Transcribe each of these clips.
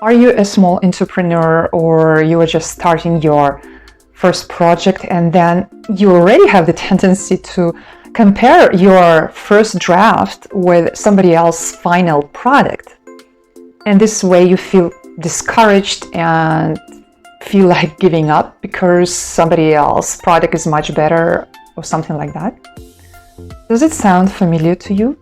Are you a small entrepreneur, or you are just starting your first project and then you already have the tendency to compare your first draft with somebody else's final product? And this way you feel discouraged and feel like giving up because somebody else's product is much better or something like that. Does it sound familiar to you?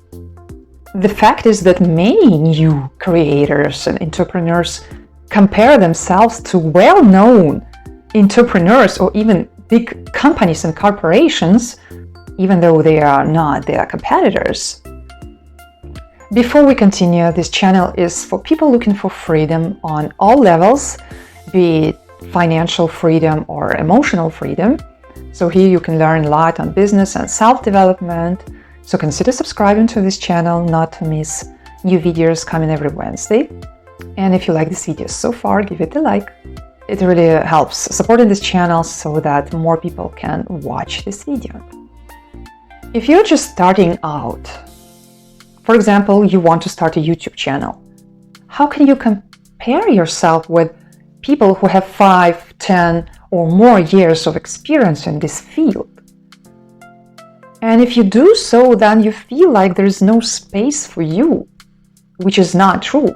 The fact is that many new creators and entrepreneurs compare themselves to well-known entrepreneurs or even big companies and corporations, even though they are not their competitors. Before we continue, this channel is for people looking for freedom on all levels, be it financial freedom or emotional freedom. So here you can learn a lot on business and self-development. So consider subscribing to this channel not to miss new videos coming every Wednesday. And if you like this video so far, give it a like. It really helps supporting this channel so that more people can watch this video. If you're just starting out, for example, you want to start a YouTube channel, how can you compare yourself with people who have 5, 10 or more years of experience in this field? And if you do so, then you feel like there is no space for you, which is not true.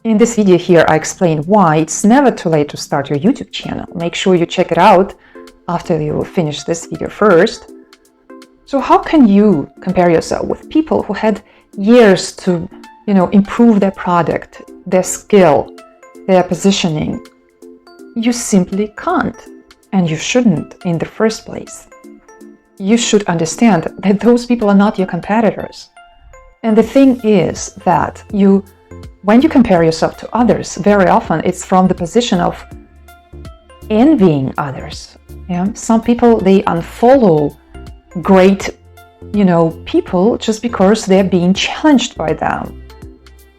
In this video here, I explain why it's never too late to start your YouTube channel. Make sure you check it out after you finish this video first. So how can you compare yourself with people who had years to, improve their product, their skill, their positioning? You simply can't, and you shouldn't in the first place. You should understand that those people are not your competitors. And the thing is that when you compare yourself to others, very often it's from the position of envying others. Some people, they unfollow great, people just because they're being challenged by them.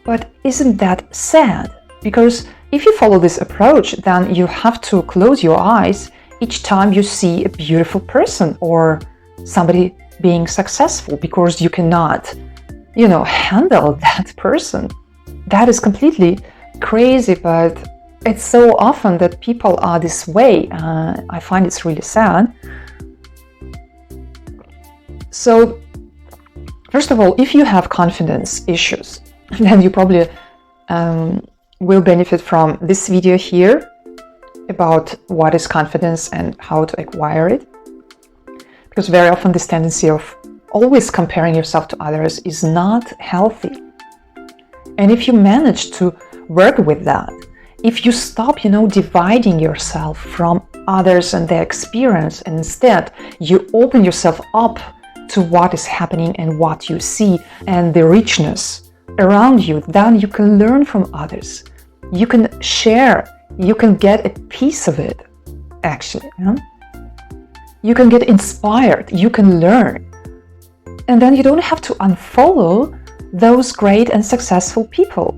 But isn't that sad? Because if you follow this approach, then you have to close your eyes each time you see a beautiful person or somebody being successful, because you cannot, handle that person. That is completely crazy, but it's so often that people are this way. I find it's really sad. So, first of all, if you have confidence issues, then you probably will benefit from this video here about what is confidence and how to acquire it. Because very often this tendency of always comparing yourself to others is not healthy. And if you manage to work with that, if you stop, dividing yourself from others and their experience, and instead you open yourself up to what is happening and what you see and the richness around you, then you can learn from others. You can share, you can get a piece of it, actually. You can get inspired, you can learn. And then you don't have to unfollow those great and successful people.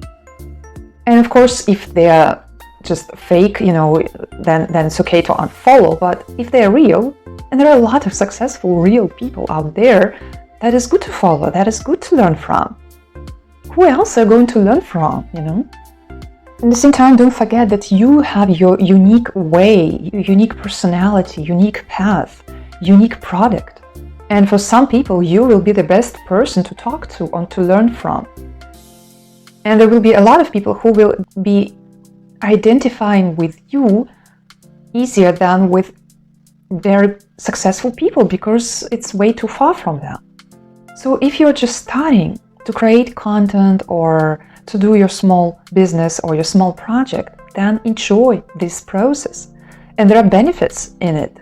And of course, if they're just fake, then it's okay to unfollow. But if they're real, and there are a lot of successful, real people out there, that is good to follow, that is good to learn from. Who else are you going to learn from, At the same time, don't forget that you have your unique way, your unique personality, unique path, unique product. And for some people, you will be the best person to talk to and to learn from. And there will be a lot of people who will be identifying with you easier than with very successful people, because it's way too far from them. So if you're just starting to create content or to do your small business or your small project, then enjoy this process. And there are benefits in it.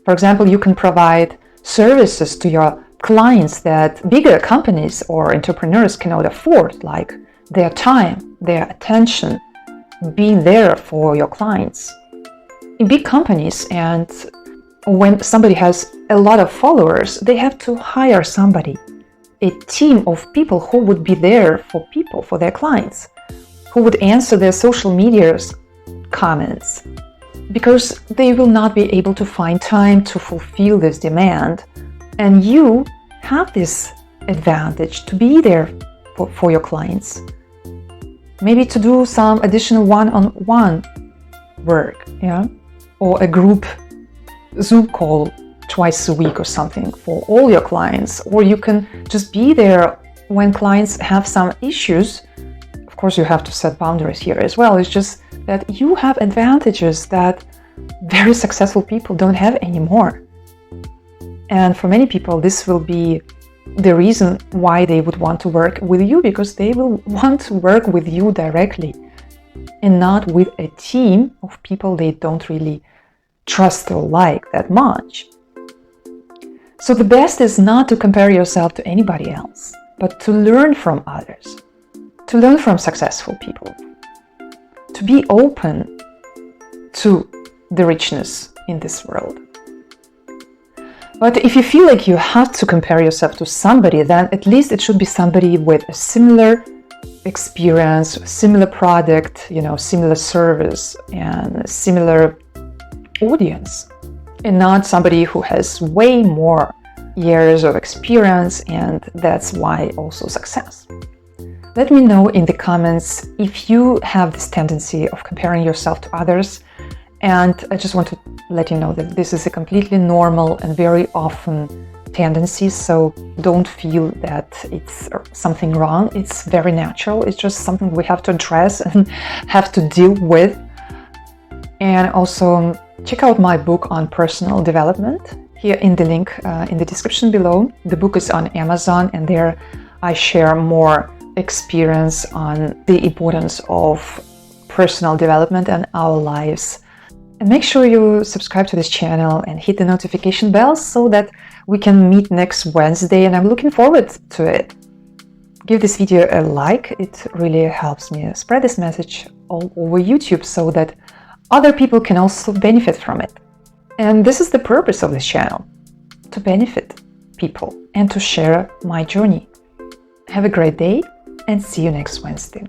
For example, you can provide services to your clients that bigger companies or entrepreneurs cannot afford, like their time, their attention, being there for your clients. In big companies, and when somebody has a lot of followers, they have to hire somebody, a team of people who would be there for people, for their clients, who would answer their social media comments, because they will not be able to find time to fulfill this demand. And you have this advantage to be there for your clients. maybe to do some additional one-on-one work, yeah, or a group Zoom call twice a week or something for all your clients. Or you can just be there when clients have some issues. Of course, you have to set boundaries here as well. It's just that you have advantages that very successful people don't have anymore. And for many people, this will be the reason why they would want to work with you, because they will want to work with you directly and not with a team of people they don't really trust or like that much. So the best is not to compare yourself to anybody else, but to learn from others, to learn from successful people, to be open to the richness in this world. But if you feel like you have to compare yourself to somebody, then at least it should be somebody with a similar experience, similar product, similar service and similar audience, and not somebody who has way more years of experience, and that's why also success. Let me know in the comments if you have this tendency of comparing yourself to others. And I just want to let you know that this is a completely normal and very often tendency, so don't feel that it's something wrong. It's very natural. It's just something we have to address and have to deal with. And also check out my book on personal development here in the link in the description below. The book is on Amazon, and there I share more experience on the importance of personal development in our lives. And make sure you subscribe to this channel and hit the notification bell so that we can meet next Wednesday, and I'm looking forward to it. Give this video a like. It really helps me spread this message all over YouTube so that other people can also benefit from it. And this is the purpose of this channel, to benefit people and to share my journey. Have a great day and see you next Wednesday.